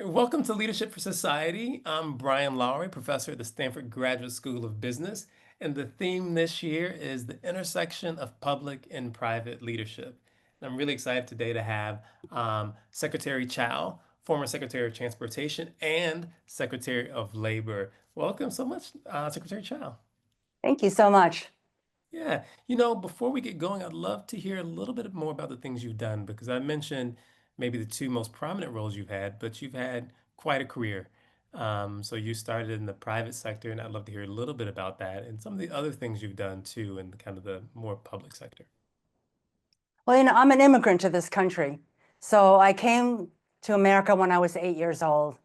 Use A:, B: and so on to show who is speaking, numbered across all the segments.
A: Welcome to Leadership for Society. I'm Brian Lowery, professor at the Stanford Graduate School of Business, and the theme this year is the intersection of public and private leadership. And I'm really excited today to have Secretary Chao, former Secretary of Transportation and Secretary of Labor. Welcome so much, Secretary Chao.
B: Thank you so much.
A: Yeah, before we get going, I'd love to hear a little bit more about the things you've done because I mentioned maybe the two most prominent roles you've had, but you've had quite a career. So you started in the private sector, and I'd love to hear a little bit about that and some of the other things you've done too in kind of the more public sector.
B: Well, I'm an immigrant to this country. So I came to America when I was 8 years old,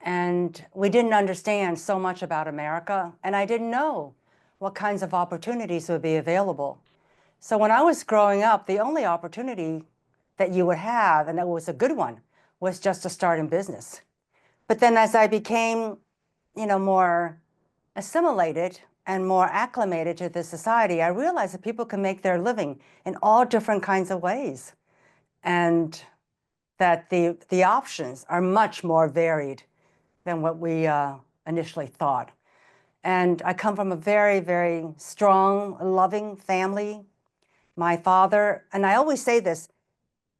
B: and we didn't understand so much about America, and I didn't know what kinds of opportunities would be available. So when I was growing up, the only opportunity that you would have, and that was a good one, was just to start in business. But then as I became, more assimilated and more acclimated to this society, I realized that people can make their living in all different kinds of ways, and that the options are much more varied than what we initially thought. And I come from a very, very strong, loving family. My father, and I always say this,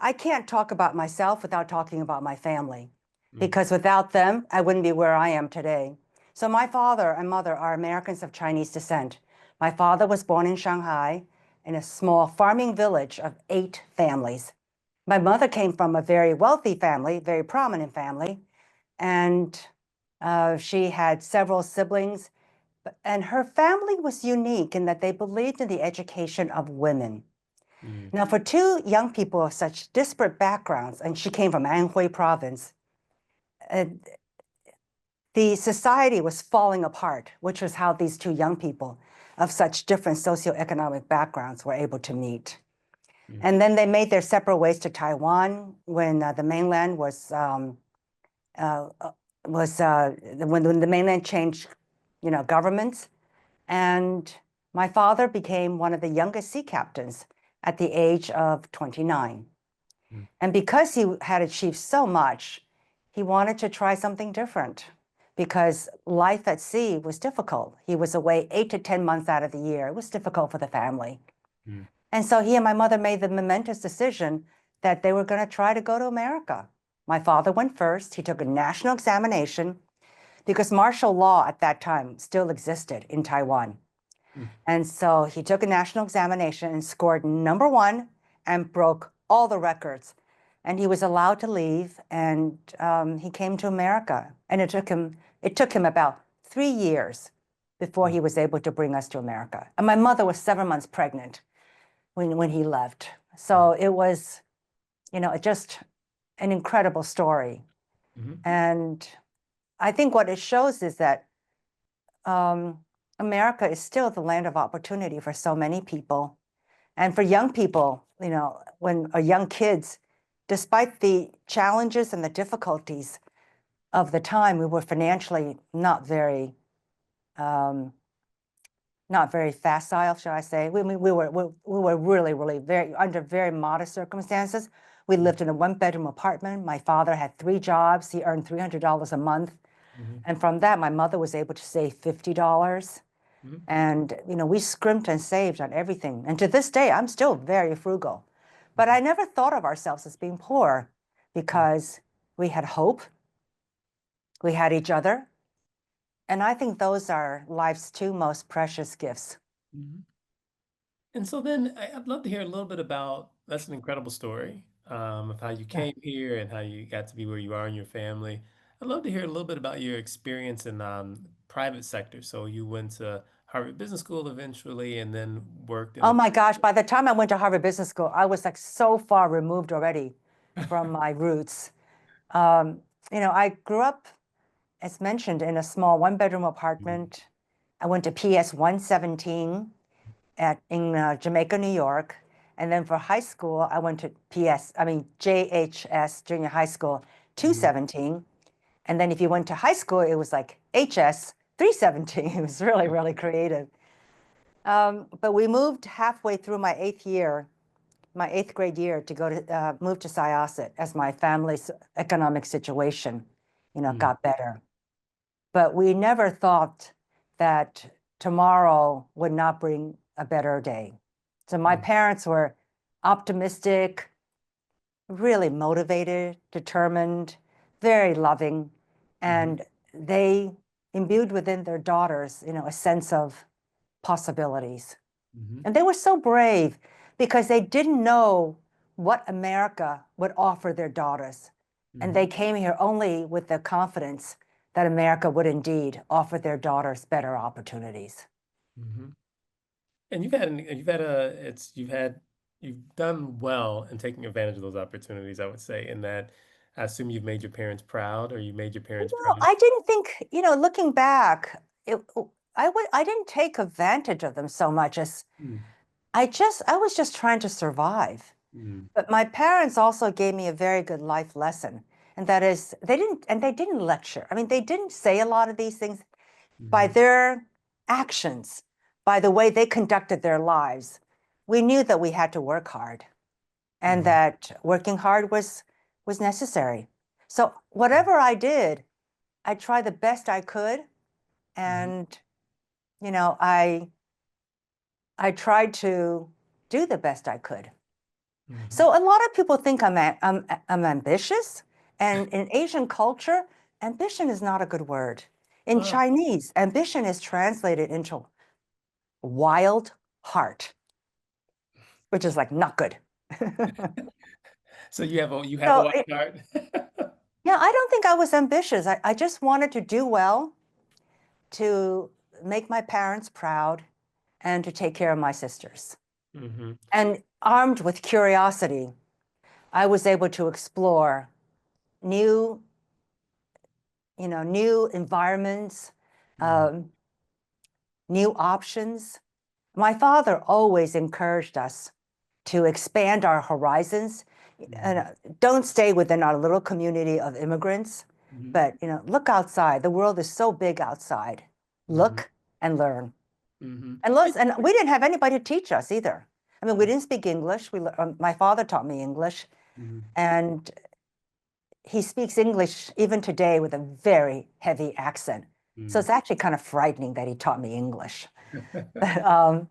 B: I can't talk about myself without talking about my family,
A: Mm,
B: because without them, I wouldn't be where I am today. So my father and mother are Americans of Chinese descent. My father was born in Shanghai in a small farming village of 8 families. My mother came from a very wealthy family, very prominent family, and she had several siblings. And her family was unique in that they believed in the education of women.
A: mm,
B: Now, for two young people of such disparate backgrounds, and she came from Anhui province, uh, the society was falling apart, which was how these two young people of such different socioeconomic backgrounds were able to meet.
A: mm,
B: And then they made their separate ways to Taiwan when the mainland uh, when the mainland changed, governments. And my father became one of the youngest sea captains at the age of 29.
A: mm,
B: And because he had achieved so much, he wanted to try something different because life at sea was difficult. He was away 8 to 10 months out of the year. It was difficult for the family.
A: mm,
B: And so he and my mother made the momentous decision that they were going to try to go to America. My father went first. He took a national examination because martial law at that time still existed in Taiwan.
A: mm,
B: And so he took a national examination and scored #1 and broke all the records. And he was allowed to leave, and he came to America. And it took him about 3 years before
A: mm,
B: he was able to bring us to America. And my mother was 7 months pregnant when he left.
A: mm,
B: So it was, just an incredible story.
A: mhm.
B: And I think what it shows is that um, America is still the land of opportunity for so many people. And for young people, when young kids, despite the challenges and the difficulties of the time, we were financially um, not very facile, shall I say. We were really, really very under very modest circumstances. We lived in a 1-bedroom apartment. My father had 3 jobs. He earned $300 a month.
A: Mhm,
B: And from that, my mother was able to save $50.
A: mhm,
B: And, we scrimped and saved on everything. And to this day, I'm still very frugal. But I never thought of ourselves as being poor
A: mhm,
B: because we had hope, we had each other. And I think those are life's 2 most precious gifts.
A: mhm. And so then I'd love to hear a little bit about that's an incredible story of how you
B: Yeah.
A: came here and how you got to be where you are in your family. I'd love to hear a little bit about your experience in private sector. So you went to Harvard Business School eventually and then worked in
B: Oh
A: the
B: my gosh, by the time I went to Harvard Business School, I was like so far removed already from my roots. Um, I grew up, as mentioned, in a small 1-bedroom
A: Mhm,
B: apartment. I went to PS 117 in Jamaica, New York. And then for high school, I went to JHS, Junior High School
A: mhm,
B: 217. And then if you went to high school, it was like HS 317. It was really, really creative. But we moved halfway through my eighth grade year, to move to Syosset as my family's economic situation.
A: Mm,
B: got better. But we never thought that tomorrow would not bring a better day. So my
A: mm,
B: parents were optimistic, really motivated, determined, very loving,
A: mhm,
B: and they imbued within their daughters, a sense of possibilities.
A: mhm,
B: And they were so brave because they didn't know what America would offer their daughters. And they
A: mhm,
B: came here only with the confidence that America would indeed offer their daughters better opportunities.
A: mhm. And you've done well in taking advantage of those opportunities, I would say, in that I assume you've made your parents proud or you made your parents proud.
B: I didn't think, looking back, I didn't take advantage of them so much as
A: Mm,
B: I was just trying to survive.
A: mm,
B: But my parents also gave me a very good life lesson. And that is, they didn't lecture. I mean, they didn't say a lot of these things by
A: mhm,
B: their actions, by the way they conducted their lives. We knew that we had to work hard and
A: mhm,
B: that working hard was necessary. So whatever I did, I tried the best I could.
A: mhm,
B: And, you know, I, I tried to do the best I could.
A: mhm.
B: So a lot of people think I'm ambitious, and in Asian culture, ambition is not a good word. In
A: Oh,
B: Chinese, ambition is translated into wild heart, which is like not good.
A: so you have a
B: So
A: wild card.
B: yeah, I don't think I was ambitious. I just wanted to do well, to make my parents proud, and to take care of my sisters.
A: Hmm.
B: And armed with curiosity, I was able to explore new new environments,
A: Hmm.
B: um, new options. My father always encouraged us to expand our horizons and
A: Hmm.
B: don't stay within our little community of immigrants,
A: Hmm.
B: but look outside. The world is so big outside.
A: Hmm.
B: Look and learn.
A: Hmm.
B: And we didn't have anybody to teach us either. I mean, we didn't speak English. My father taught me English,
A: Hmm.
B: and he speaks English even today with a very heavy accent. So it's actually kind of frightening that he taught me English. um,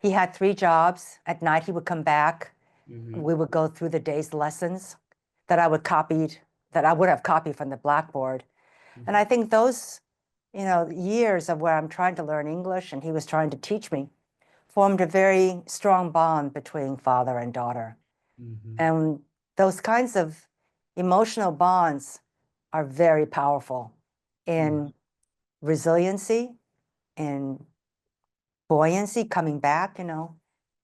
B: he had 3 jobs. At night, he would come back.
A: Hmm.
B: We would go through the day's lessons that that I would have copied from the blackboard. And I think those, years of where I'm trying to learn English and he was trying to teach me formed a very strong bond between father and daughter.
A: Hmm.
B: And those kinds of emotional bonds are very powerful
A: Hmm.
B: in resiliency, in buoyancy, coming back,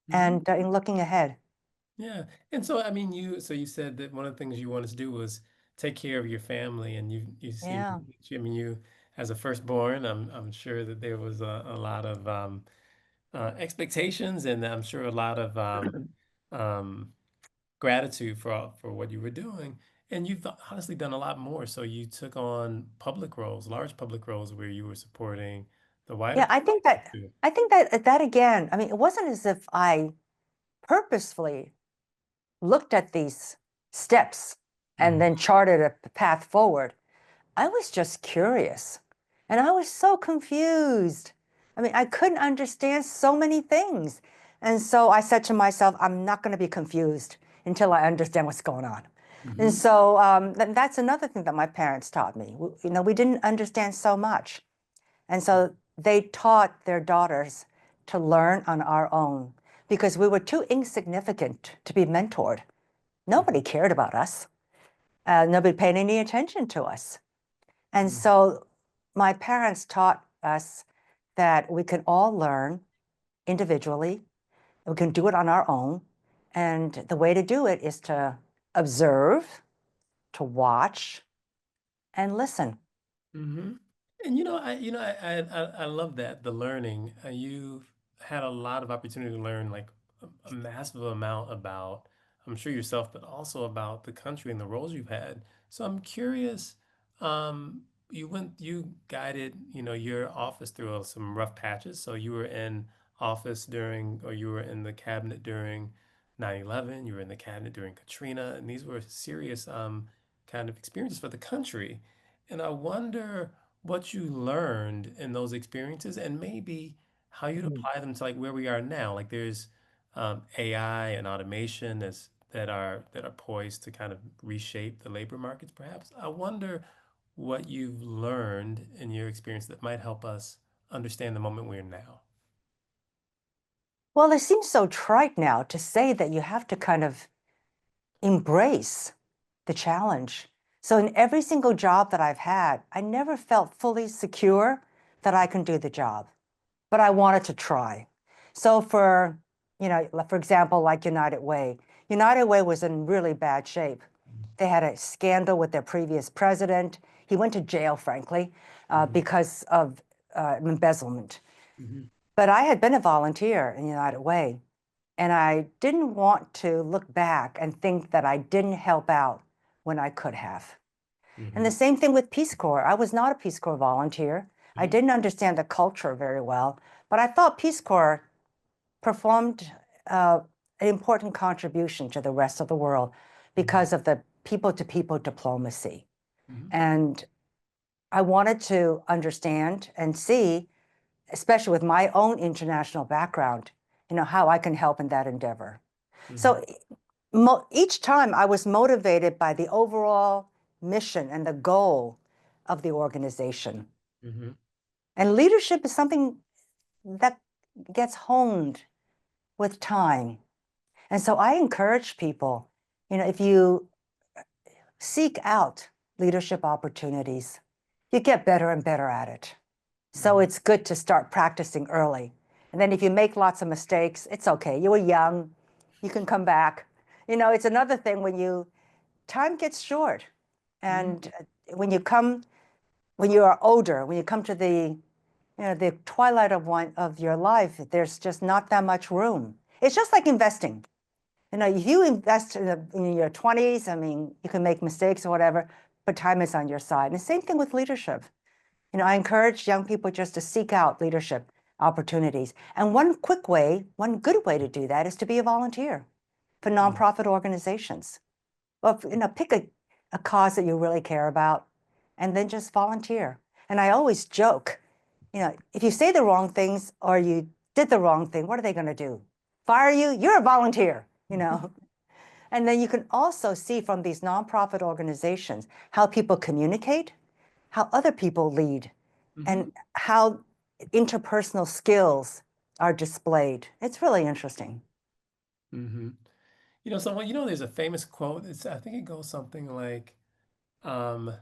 A: Hmm.
B: and in looking ahead.
A: Yeah. And so, I mean, you said that one of the things you wanted to do was take care of your family, and you seem,
B: Yeah.
A: I mean, you as a firstborn, I'm sure that there was a lot of expectations, and I'm sure a lot of um, gratitude for what you were doing. And you've honestly done a lot more. So you took on public roles, large public roles, where you were supporting the wider
B: Yeah,
A: community.
B: I think that again, I mean, it wasn't as if I purposefully looked at these steps and
A: Mhm,
B: then charted a path forward. I was just curious and I was so confused. I mean, I couldn't understand so many things. And so I said to myself, I'm not going to be confused until I understand what's going on. And
A: mhm,
B: so that's another thing that my parents taught me. We didn't understand so much. And so they taught their daughters to learn on our own because we were too insignificant to be mentored. Nobody cared about us. Nobody paid any attention to us. And
A: mhm,
B: so my parents taught us that we can all learn individually. We can do it on our own. And the way to do it is to observe, to watch, and listen.
A: mhm. And I love that the learning. You've had a lot of opportunity to learn like a massive amount about, I'm sure yourself, but also about the country and the roles you've had. So I'm curious. Um, you guided, your office through some rough patches. So you were in office during, or you were in the cabinet during 9/11. You were in the cabinet during Katrina, and these were serious kind of experiences for the country. And I wonder what you learned in those experiences and maybe how you'd
B: Mhm.
A: apply them to like where we are now. Like there's AI and automation that are poised to kind of reshape the labor markets, perhaps. I wonder what you've learned in your experience that might help us understand the moment we're in now.
B: Well, it seems so trite now to say that you have to kind of embrace the challenge. So in every single job that I've had, I never felt fully secure that I can do the job, but I wanted to try. So for example, like United Way, United Way was in really bad shape. They had a scandal with their previous president. He went to jail, frankly,
A: Hmm.
B: because of embezzlement.
A: Hmm.
B: But I had been a volunteer in United Way, and I didn't want to look back and think that I didn't help out when I could have. And the
A: Hmm.
B: same thing with Peace Corps. I was not a Peace Corps volunteer. I
A: Hmm.
B: didn't understand the culture very well, but I thought Peace Corps performed an important contribution to the rest of the world
A: Hmm.
B: because of the people-to-people diplomacy.
A: Hmm.
B: And I wanted to understand and see, especially with my own international background, how I can help in that endeavor.
A: Hmm.
B: So each time I was motivated by the overall mission and the goal of the organization.
A: Hmm.
B: And leadership is something that gets honed with time. And so I encourage people, if you seek out leadership opportunities, you get better and better at it. So
A: Hmm.
B: it's good to start practicing early. And then if you make lots of mistakes, it's okay. You were young, you can come back. It's another thing time gets short.
A: Hmm.
B: And when you are older, when you come to the twilight of your life, there's just not that much room. It's just like investing. If you invest in your 20s, I mean, you can make mistakes or whatever, but time is on your side. And the same thing with leadership. I encourage young people just to seek out leadership opportunities. And one good way to do that is to be a volunteer for nonprofit organizations. Well, pick a cause that you really care about and then just volunteer. And I always joke, if you say the wrong things or you did the wrong thing, what are they going to do? Fire you? You're a volunteer. And then you can also see from these nonprofit organizations how people communicate, how other people lead,
A: Hmm.
B: and how interpersonal skills are displayed. It's really interesting.
A: Hmm. There's a famous quote. I think it goes something like, um,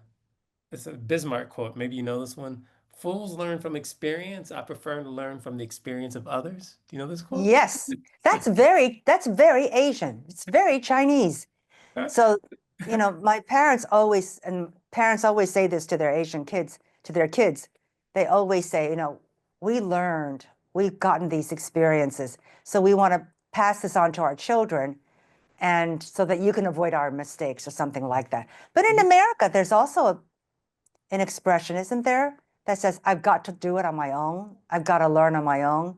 A: it's a Bismarck quote. Maybe you know this one. Fools learn from experience. I prefer to learn from the experience of others. Do you know this quote?
B: Yes, that's very Asian. It's very Chinese. So, my parents always say this to their Asian kids, to their kids. They always say, we learned, we've gotten these experiences. So we want to pass this on to our children and so that you can avoid our mistakes or something like that. But in
A: Mhm.
B: America, there's also an expression, isn't there, that says, I've got to do it on my own. I've got to learn on my own.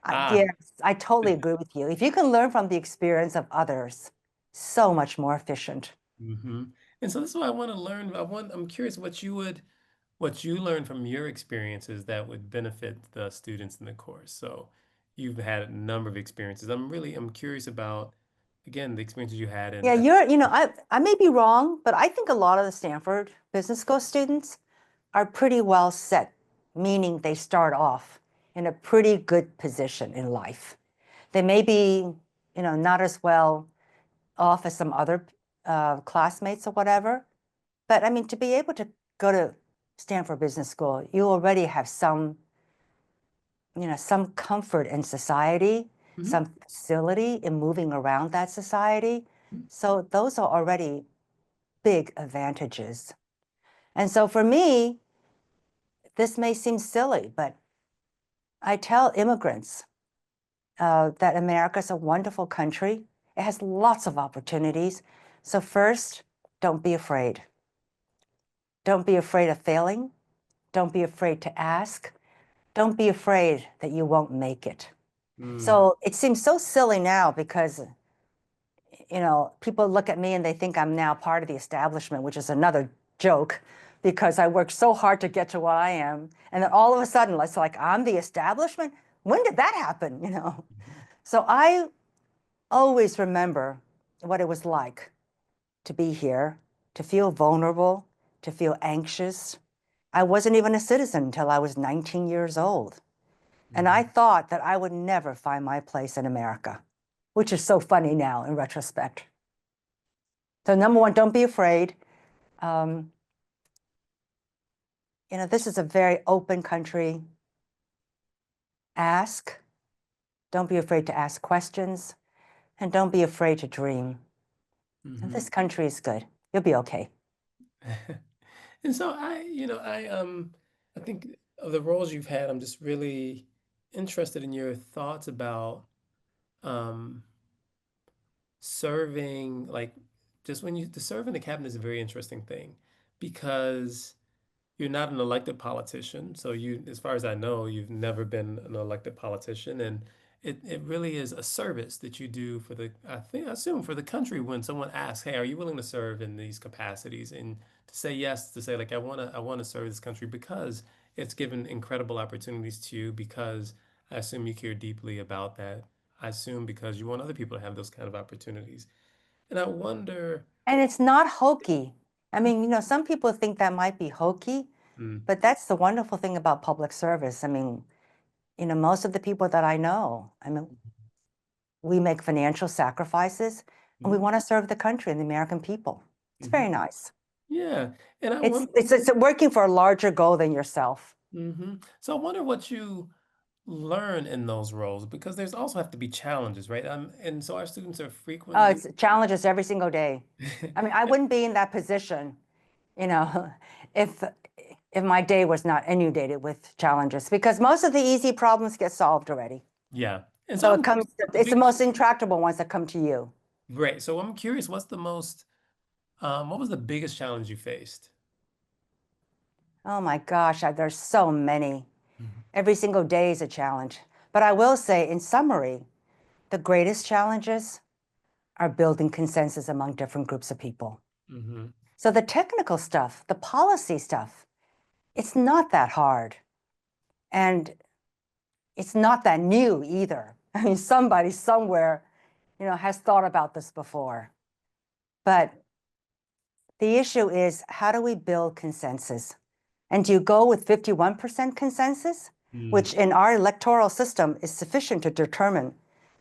A: Ah,
B: Yes, I totally agree with you. If you can learn from the experience of others, so much more efficient.
A: hmm. And so this is what I want to learn. I'm curious what you learned from your experiences that would benefit the students in the course. So you've had a number of experiences. I'm curious about, again, the experiences you had
B: Yeah,
A: in,
B: I may be wrong, but I think a lot of the Stanford Business School students are pretty well set, meaning they start off in a pretty good position in life. They may be, not as well off as some other classmates or whatever, but I mean, to be able to go to Stanford Business School, you already have some comfort in society,
A: Mhm.
B: some facility in moving around that society. So those are already big advantages. And so for me, this may seem silly, but I tell immigrants that America is a wonderful country. It has lots of opportunities. So first, don't be afraid. Don't be afraid of failing. Don't be afraid to ask. Don't be afraid that you won't make it.
A: Mm.
B: So it seems so silly now because people look at me and they think I'm now part of the establishment, which is another joke because I worked so hard to get to what I am. And then all of a sudden, it's like, I'm the establishment. When did that happen? So I always remember what it was like to be here, to feel vulnerable, to feel anxious. I wasn't even a citizen until I was 19 years old. And I
A: Mhm.
B: thought that I would never find my place in America, which is so funny now in retrospect. So number one, don't be afraid. Um, this is a very open country. Ask. Don't be afraid to ask questions. And don't be afraid to dream. And
A: Mhm.
B: this country is good. You'll be okay.
A: And so I think of the roles you've had, I'm just really interested in your thoughts about um serving, like just when you to serve in the cabinet is a very interesting thing because you're not an elected politician. So you, as far as I know, you've never been an elected politician, and it really is a service that you do for the, I assume for the country when someone asks, "Hey, are you willing to serve in these capacities?" And to say yes, to say like, I want to serve this country because it's given incredible opportunities to you because I assume you care deeply about that. I assume because you want other people to have those kind of opportunities. And I wonder,
B: And it's not hokey. I mean, some people think that might be hokey,
A: mm,
B: but that's the wonderful thing about public service. I mean, most of the people that I know, I mean, we make financial sacrifices and we
A: mhm,
B: want to serve the country and the American people. It's very
A: mhm.
B: nice.
A: Yeah. And I
B: It's
A: wonder,
B: it's it's working for a larger goal than yourself.
A: so I wonder what you learn in those roles because there's also have to be challenges, right? And so our students are
B: Oh,
A: frequently,
B: it's challenges every single day. I mean, I wouldn't be in that position, you know, if if my day was not inundated with challenges, because most of the easy problems get solved already.
A: yeah. And so
B: So
A: I'm curious, what the
B: it's the
A: biggest,
B: most intractable ones that come to you.
A: right. So I'm curious, what was the biggest challenge you faced?
B: Oh my gosh, there's so many.
A: Mhm,
B: Every single day is a challenge. But I will say, in summary, the greatest challenges are building consensus among different groups of people.
A: mhm,
B: So the technical stuff, the policy stuff, it's not that hard. And it's not that new either. I mean, somebody somewhere, has thought about this before. But the issue is, how do we build consensus? And do you go with 51% consensus,
A: mm,
B: which in our electoral system is sufficient to determine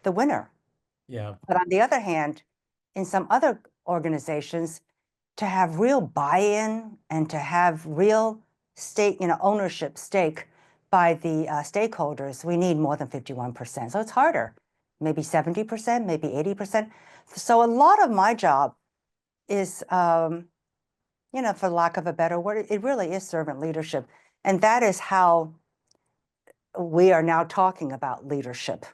B: the winner?
A: yeah.
B: But on the other hand, in some other organizations, to have real buy-in and to have real state, ownership stake by the stakeholders, we need more than 51%. So it's harder, maybe 70%, maybe 80%. So a lot of my job is, for lack of a better word, it really is servant leadership. And that is how we are now talking about leadership,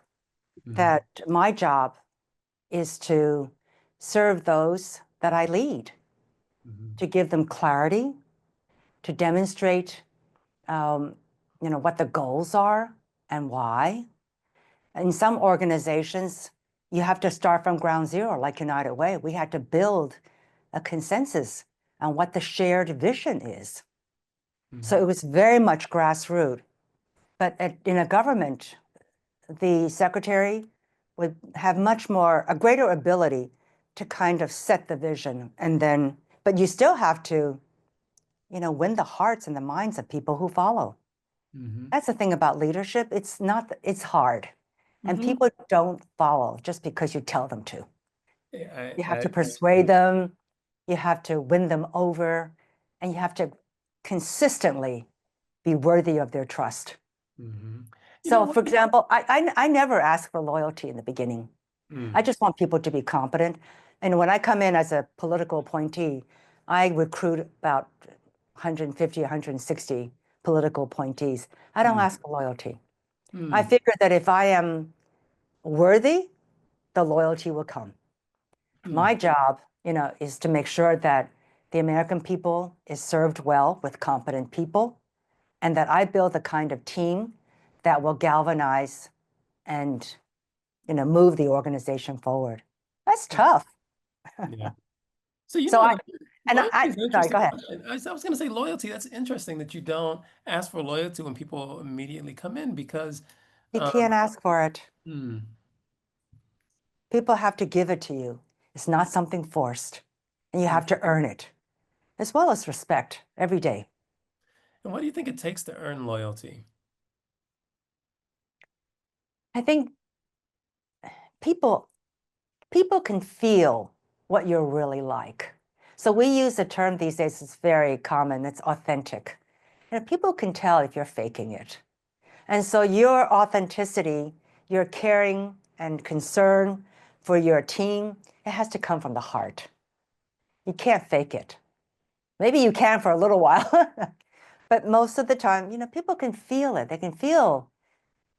A: Mhm,
B: that my job is to serve those that I lead,
A: mhm,
B: to give them clarity, to demonstrate, what the goals are and why. In some organizations, you have to start from ground zero, like United Way. We had to build a consensus on what the shared vision is. So it
A: mhm,
B: was very much grassroots. But in a government, the secretary would have a greater ability to kind of set the vision. And then, but you still have to, win the hearts and the minds of people who follow.
A: mhm,
B: That's the thing about leadership. It's hard. And
A: mhm.
B: people don't follow just because you tell them to.
A: Yeah,
B: You have
A: I
B: to persuade them, you have to win them over, and you have to consistently be worthy of their trust.
A: mhm. You know
B: So,
A: what?
B: for example, I never ask for loyalty in the beginning. I
A: Mm,
B: just want people to be competent. And when I come in as a political appointee, I recruit about 150, 160 political appointees. I don't
A: mm,
B: ask for loyalty. I
A: mm,
B: figure that if I am worthy, the loyalty will come.
A: mm,
B: My job, is to make sure that the American people is served well with competent people and that I build the kind of team that will galvanize and, move the organization forward. That's
A: yeah,
B: tough.
A: yeah. So you
B: So
A: know,
B: I,
A: like,
B: And
A: Loyalty is an
B: sorry, go
A: interesting
B: ahead.
A: question. I was going to say loyalty. That's interesting that you don't ask for loyalty when people immediately come in because,
B: You
A: um,
B: can't ask for it.
A: hmm,
B: People have to give it to you. It's not something forced, and you
A: hmm.
B: have to earn it, as well as respect every day.
A: And what do you think it takes to earn loyalty?
B: I think people people can feel what you're really like. So we use a term these days, it's very common, it's authentic. And people can tell if you're faking it. And so your authenticity, your caring and concern for your team, it has to come from the heart. You can't fake it. Maybe you can for a little while, but most of the time, people can feel it. They can feel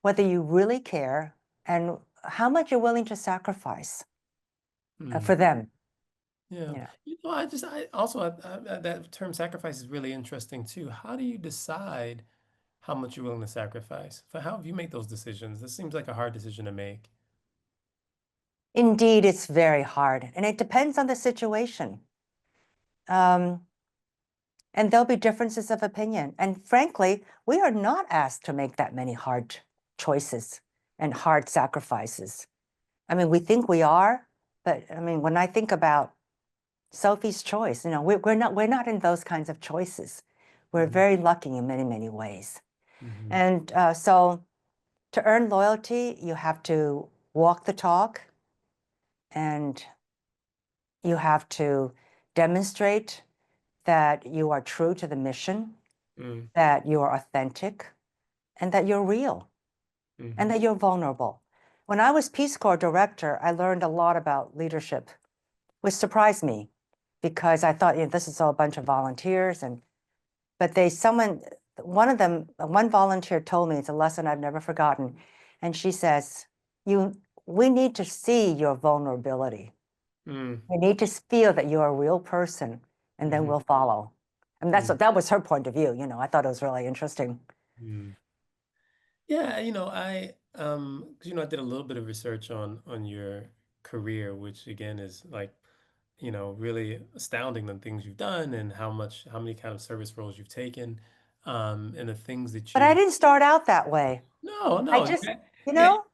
B: whether you really care and how much you're willing to sacrifice
A: Hmm.
B: for them.
A: Yeah.
B: Yeah.
A: I also, that term sacrifice is really interesting too. How do you decide how much you're willing to sacrifice? For how have you made those decisions? This seems like a hard decision to make.
B: Indeed, it's very hard, and it depends on the situation. Um, and there'll be differences of opinion. And frankly, we are not asked to make that many hard choices and hard sacrifices. I mean, we think we are, but I mean, when I think about Sophie's choice, we're not in those kinds of choices. We're
A: Hmm.
B: very lucky in many, many ways.
A: Hmm.
B: And so to earn loyalty, you have to walk the talk and you have to demonstrate that you are true to the mission,
A: Hmm.
B: that you are authentic, and that you're real, and
A: Hmm.
B: that you're vulnerable. When I was Peace Corps director, I learned a lot about leadership, which surprised me because I thought, this is all a bunch of volunteers. But one of them, one volunteer told me, it's a lesson I've never forgotten. And she says, we need to see your vulnerability.
A: Hmm.
B: We need to feel that you're a real person, and then
A: Hmm.
B: we'll follow. And
A: Hmm.
B: that was her point of view. I thought it was really interesting.
A: Hmm. Yeah, I did a little bit of research on your career, which again is like, really astounding the things you've done and how many kind of service roles you've taken, and the things that
B: But I
A: you
B: didn't start out that way.
A: no,
B: I
A: no,
B: just, you
A: yeah,
B: know,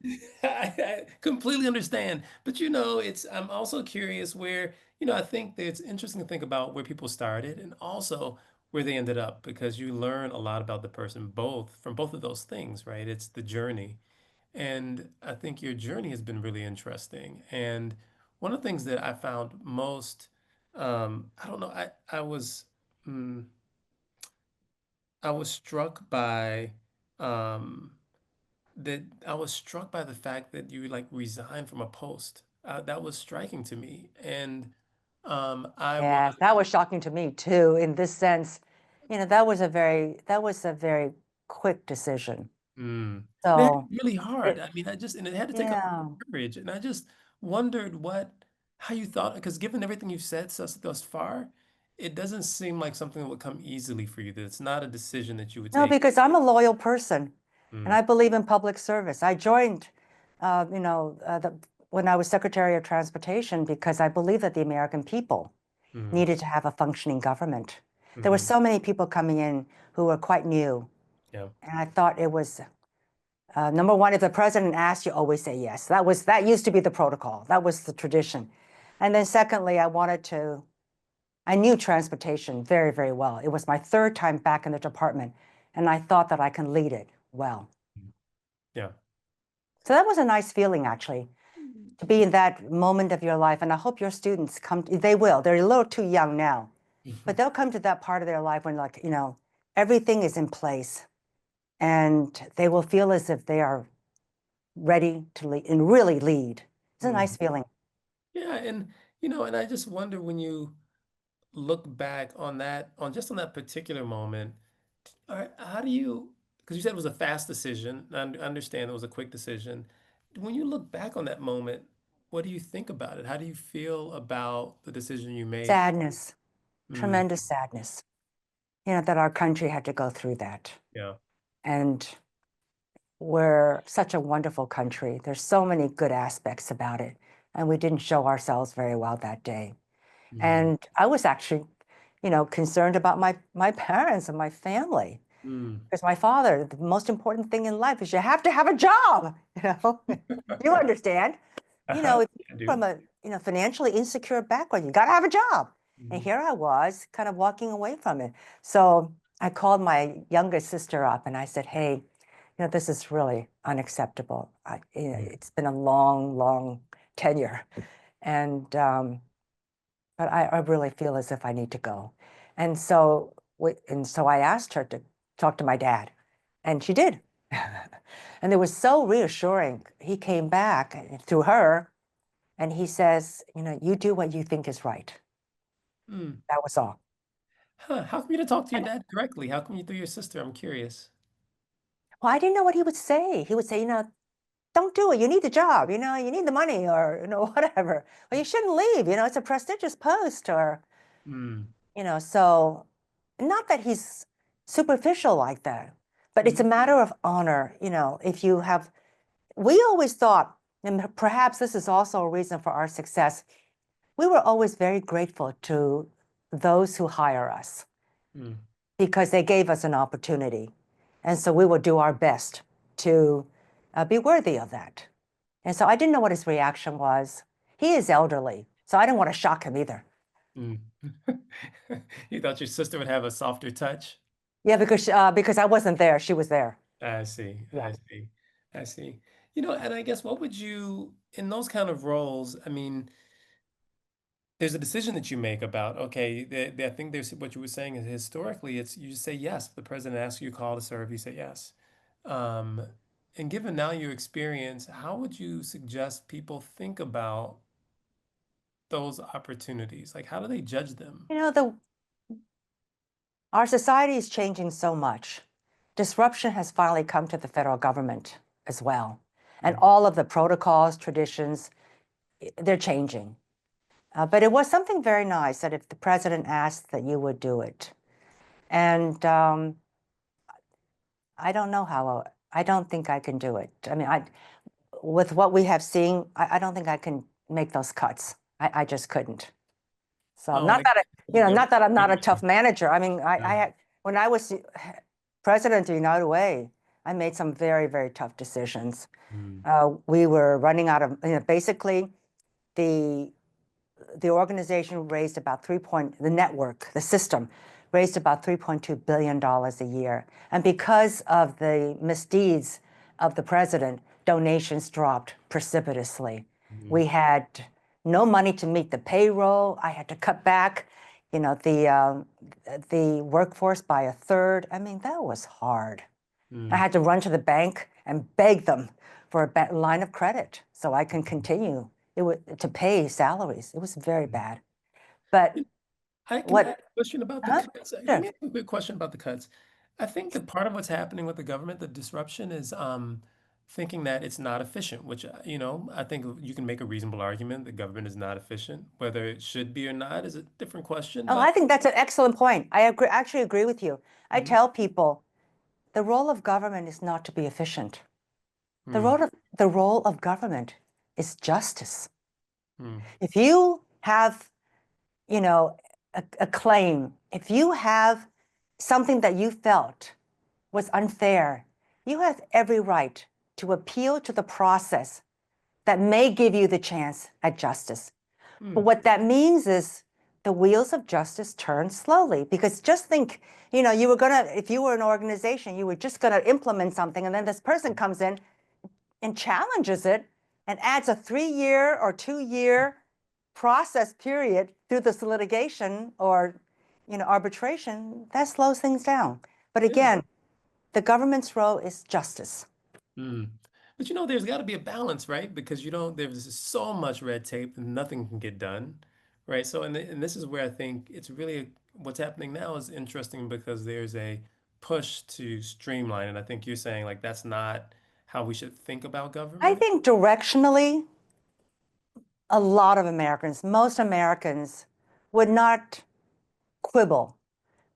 A: I completely understand. But I'm also curious where, I think that it's interesting to think about where people started and also where they ended up because you learn a lot about the person both from both of those things, right? It's the journey. And I think your journey has been really interesting. And one of the things that I found most, I don't know, mm, I was struck by, um, I was struck by the fact that you like resigned from a post. That was striking to me. And I was,
B: yes, that was shocking to me too, in this sense. That was a very quick decision.
A: mm. And it had to
B: So,
A: be really hard.
B: it,
A: I mean, and it had to take a lot of
B: yeah.
A: courage. And I just wondered how you thought, because given everything you've said thus far, it doesn't seem like something that would come easily for you, that it's not a decision that you would
B: No,
A: take.
B: because I'm a loyal person and
A: Mm,
B: I believe in public service. I joined, when I was Secretary of Transportation because I believe that the American people
A: mm,
B: needed to have a functioning government. There were
A: mm,
B: so many people coming in who were quite new.
A: yeah.
B: And I thought it was number one, if the president asked, you always say yes. That used to be the protocol. That was the tradition. And then secondly, I knew transportation very, very well. It was my third time back in the department, and I thought that I can lead it well.
A: Mm, yeah.
B: So that was a nice feeling, actually, to be in that moment of your life. And I hope your students they will. They're a little too young now, but they'll come to that part of their life when, like, everything is in place and they will feel as if they are ready to lead and really lead. It's a
A: Mm.
B: nice feeling.
A: Yeah, and I just wonder when you look back on that particular moment, all right, how do you, because you said it was a fast decision, and I understand it was a quick decision. When you look back on that moment, what do you think about it? How do you feel about the decision you made?
B: Sadness,
A: Mm,
B: tremendous sadness, that our country had to go through that.
A: yeah.
B: And we're such a wonderful country. There's so many good aspects about it. And we didn't show ourselves very well that day.
A: Hmm.
B: And I was actually concerned about my parents and my family.
A: Mm.
B: Because my father, the most important thing in life is you have to have a job, You understand?
A: Uh-huh.
B: If
A: I
B: you're
A: do.
B: from a, financially insecure background, you got to have a job. And
A: Mm.
B: here I was kind of walking away from it. So I called my youngest sister up and I said, hey, this is really unacceptable.
A: Mm.
B: It's been a long, long tenure. And, but I really feel as if I need to go. And so I asked her to talk to my dad, and she did. And it was so reassuring. He came back through her, and he says, you do what you think is right.
A: Mm.
B: That was all.
A: Huh. How come you didn't talk to your dad directly? How come you threw your sister? I'm curious.
B: Well, I didn't know what he would say. He would say, don't do it. You need the job. You need the money, or whatever. Or you shouldn't leave. It's a prestigious post, or
A: Mm.
B: So not that he's superficial like that, but it's a
A: Mhm.
B: matter of honor. If you have, we always thought, and perhaps this is also a reason for our success, we were always very grateful to those who hire us
A: Mm.
B: because they gave us an opportunity. And so we will do our best to be worthy of that. And so I didn't know what his reaction was. He is elderly, so I didn't want to shock him either.
A: Mm. You thought your sister would have a softer touch?
B: Yeah, because I wasn't there, she was there.
A: I see.
B: Yeah.
A: I see. I see. And I guess what would you, in those kind of roles, I mean, there's a decision that you make about, okay, I think there's what you were saying is historically, it's you just say yes. The president asks you to call to serve, you say yes. Um, and given now your experience, how would you suggest people think about those opportunities? Like, how do they judge them?
B: Our society is changing so much. Disruption has finally come to the federal government as well. And
A: Mm.
B: all of the protocols, traditions, they're changing. But it was something very nice that if the president asked, that you would do it. And I don't know how, I don't think I can do it. I mean, with what we have seen, I don't think I can make those cuts. I just couldn't. So
A: Oh,
B: not
A: like
B: that
A: the
B: not that I'm not a tough
A: leadership.
B: manager. I mean, I
A: Yeah.
B: had when I was president of the United Way, I made some very, very tough decisions.
A: Mm.
B: We were running out of, basically the the organization raised about the network, the system raised about $3.2 billion a year. And because of the misdeeds of the president, donations dropped precipitously.
A: Mm.
B: We had no money to meet the payroll. I had to cut back, the workforce by a third. I mean, that was hard. I
A: Mm.
B: had to run to the bank and beg them for a line of credit so I can continue to pay salaries. It was very
A: Mm.
B: bad. But
A: Can I
B: what,
A: ask a question about the
B: huh?
A: cuts? Let
B: Sure.
A: me ask you a quick question about the cuts. I think that part of what's happening with the government, the disruption, is thinking that it's not efficient, which, I think you can make a reasonable argument that government is not efficient. Whether it should be or not is a different question,
B: Oh,
A: but
B: I think that's an excellent point. Actually agree with you. I
A: Mhm.
B: tell people the role of government is not to be efficient. The
A: Mm.
B: role of, the role of government is justice.
A: Mm.
B: If you have, you know, a claim, if you have something that you felt was unfair, you have every right to appeal to the process that may give you the chance at justice. But
A: Mm.
B: what that means is the wheels of justice turn slowly, because just think, if you were an organization, you were just gonna implement something, and then this person comes in and challenges it and adds a 3-year or 2-year process period through this litigation or arbitration. That slows things down. But
A: Yeah.
B: again, the government's role is justice.
A: Mm. But there's got to be a balance, right? Because there's so much red tape and nothing can get done, right? So, and this is where I think it's really what's happening now is interesting because there's a push to streamline. And I think you're saying like that's not how we should think about
B: I
A: government.
B: think directionally, a lot of Americans, most Americans, would not quibble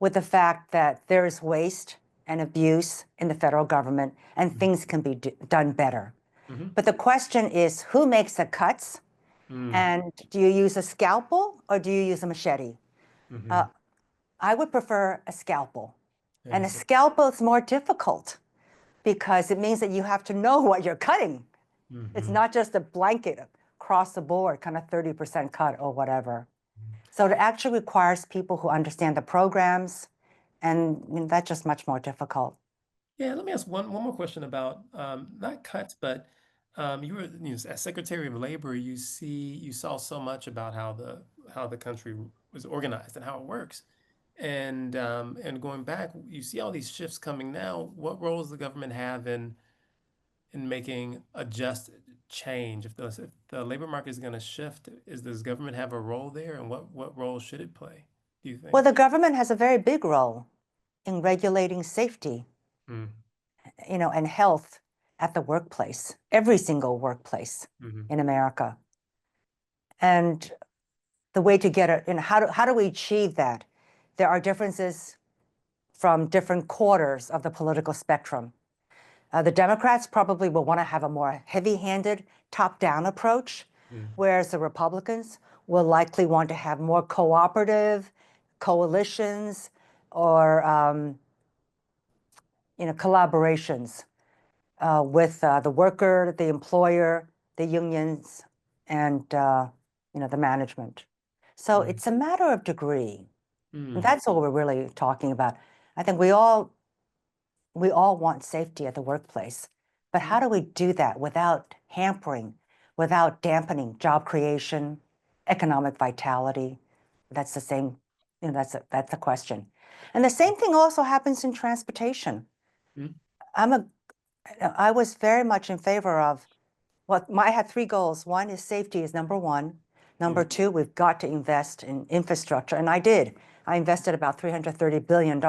B: with the fact that there is waste and abuse in the federal government and
A: Mm.
B: things can be done better.
A: Hmm.
B: But the question is, who makes the cuts?
A: Mm.
B: And do you use a scalpel or do you use a machete? Uh,
A: Hmm.
B: I would prefer a scalpel.
A: I
B: And a
A: see.
B: scalpel is more difficult because it means that you have to know what you're cutting. It's
A: Hmm.
B: not just a blanket across the board, kind of 30% cut or whatever. So it actually requires people who understand the programs, and that's just much more difficult.
A: Yeah, let me ask one more question about not cuts, but you were, as Secretary of Labor, you saw so much about how the country was organized and how it works. And going back, you see all these shifts coming now. What role does the government have in making a just change? If the labor market is going to shift, does government have a role there, and what role should it play, do you
B: Well,
A: think?
B: the government has a very big role in regulating safety,
A: Mm,
B: and health at the workplace, every single workplace
A: mm-hmm,
B: in America. And the way to get it, how do we achieve that? There are differences from different quarters of the political spectrum. The Democrats probably will want to have a more heavy-handed, top-down approach,
A: mm,
B: whereas the Republicans will likely want to have more cooperative coalitions or collaborations with the worker, the employer, the unions, and the management. So
A: mm,
B: it's a matter of degree. And
A: mm,
B: that's all we're really talking about. I think we all want safety at the workplace, but how
A: mm,
B: do we do that without hampering, without dampening job creation, economic vitality? That's the same, that's the question. And the same thing also happens in transportation.
A: mm,
B: I'm a I was very much in favor of I had three goals. One is safety is number one. Number
A: mm,
B: two, we've got to invest in infrastructure. And I did. I invested about $330 billion.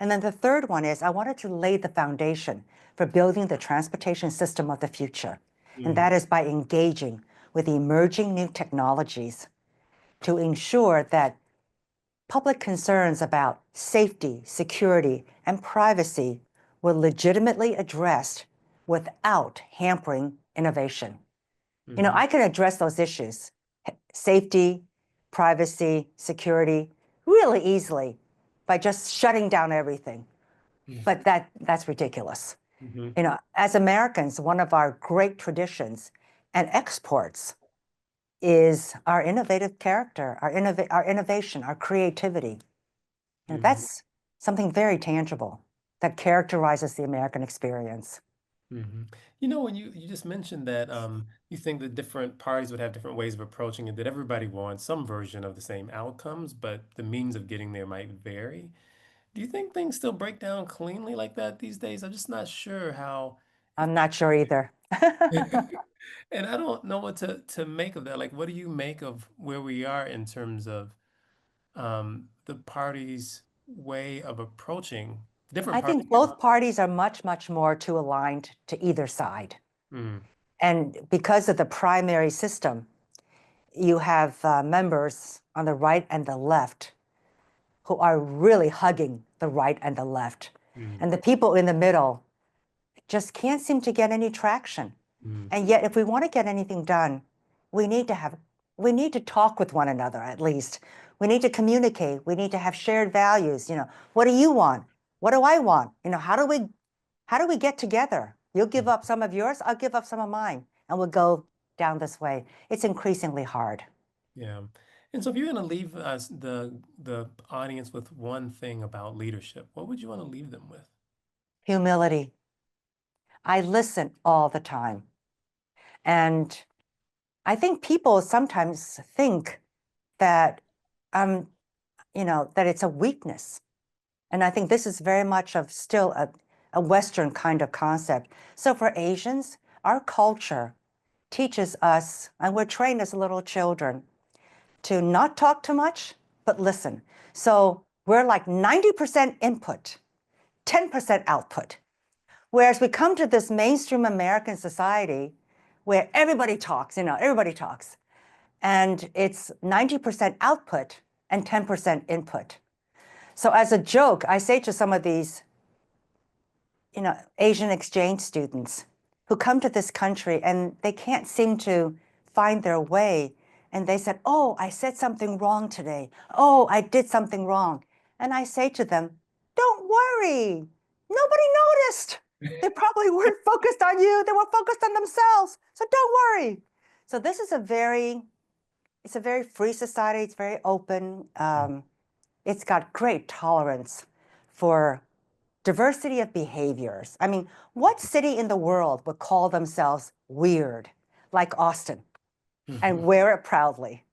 B: And then the third one is I wanted to lay the foundation for building the transportation system of the future. And
A: mm,
B: that is by engaging with emerging new technologies to ensure that public concerns about safety, security, and privacy were legitimately addressed without hampering innovation.
A: mm,
B: I can address those issues, safety, privacy, security, really easily by just shutting down everything.
A: mm,
B: But that's ridiculous.
A: mhm,
B: As Americans, one of our great traditions and exports is our innovative character, our innovation, our creativity.
A: mhm,
B: That's something very tangible that characterizes the American experience.
A: mhm. When you just mentioned that you think that different parties would have different ways of approaching it, that everybody wants some version of the same outcomes, but the means of getting there might vary. Do you think things still break down cleanly like that these days? I'm just not sure how. If
B: I'm not sure either.
A: And I don't know what to make of that. Like, what do you make of where we are in terms of the parties' way of approaching different
B: I
A: parties?
B: think both parties are much, much more too aligned to either side.
A: Mm,
B: And because of the primary system, you have members on the right and the left who are really hugging the right and the left.
A: mm,
B: And the people in the middle just can't seem to get any traction.
A: mm,
B: And yet, if we want to get anything done, we need to have, we need to talk with one another at least. We need to communicate. We need to have shared values. What do you want? What do I want? How do we get together? You'll give
A: mm.
B: up some of yours, I'll give up some of mine, and we'll go down this way. It's increasingly hard.
A: Yeah. And so if you're going to leave us the audience with one thing about leadership, what would you want to leave them with?
B: Humility. I listen all the time. And I think people sometimes think that um, that it's a weakness. And I think this is very much of still a Western kind of concept. So for Asians, our culture teaches us, and we're trained as little children, to not talk too much, but listen. So we're like 90% input, 10% output. Whereas we come to this mainstream American society where everybody talks, and it's 90% output and 10% input. So as a joke, I say to some of these, Asian exchange students who come to this country and they can't seem to find their way. And they said, oh, I said something wrong today. Oh, I did something wrong. And I say to them, don't worry, nobody noticed. They probably weren't focused on you, they were focused on themselves. So don't worry. So this is it's a very free society, it's very open. It's got great tolerance for diversity of behaviors. I mean, what city in the world would call themselves weird, like Austin, and wear it proudly?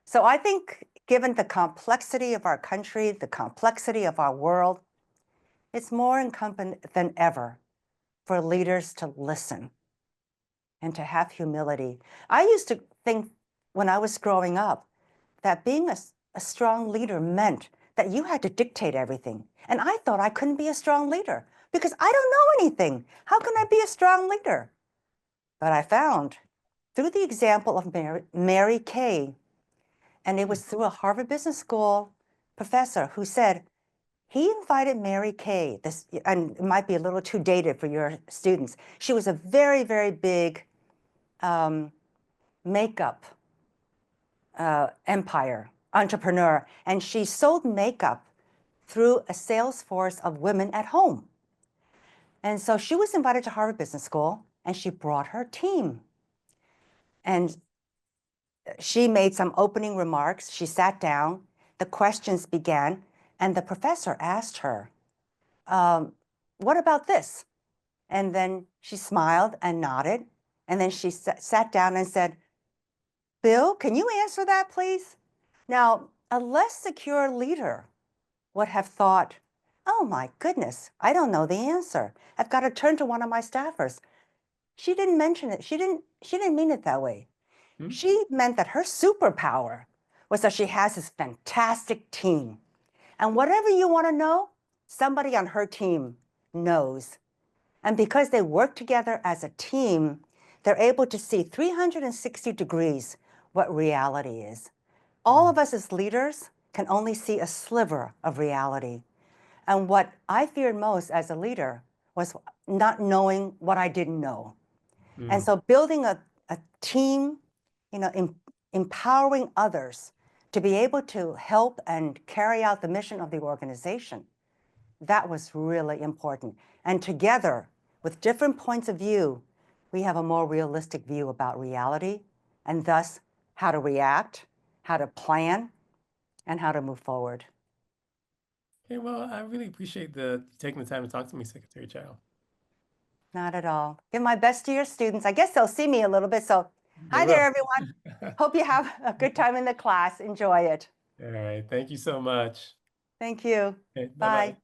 B: So I think given the complexity of our country, the complexity of our world, it's more incumbent than ever for leaders to listen and to have humility. I used to think when I was growing up that being a strong leader meant that you had to dictate everything. And I thought I couldn't be a strong leader because I don't know anything. How can I be a strong leader? But I found through the example of Mary Kay, and it was through a Harvard Business School professor who said, he invited Mary Kay, this, and it might be a little too dated for your students. She was a very, very big makeup empire entrepreneur, and she sold makeup through a sales force of women at home. And so she was invited to Harvard Business School, and she brought her team. And she made some opening remarks. She sat down, the questions began, and the professor asked her, what about this? And then she smiled and nodded, and then she sat down and said, Bill, can you answer that, please? Now, a less secure leader would have thought, oh my goodness, I don't know the answer. I've got to turn to one of my staffers. She didn't mention it. She didn't mean it that way. She meant that her superpower was that she has this fantastic team. And whatever you want to know, somebody on her team knows. And because they work together as a team, they're able to see 360 degrees what reality is. All of us as leaders can only see a sliver of reality. And what I feared most as a leader was not knowing what I didn't know. And so building a team, empowering others to be able to help and carry out the mission of the organization, that was really important. And together, with different points of view, we have a more realistic view about reality, and thus how to react, how to plan, and how to move forward.
A: Okay, well, I really appreciate the taking the time to talk to me, Secretary Chao.
B: Not at all. Give my best to your students. I guess they'll see me a little bit. So
A: They
B: hi there,
A: will.
B: everyone. Hope you have a good time in the class. Enjoy it.
A: All right. Thank you so much.
B: Thank you.
A: Okay, bye-bye.
B: Bye.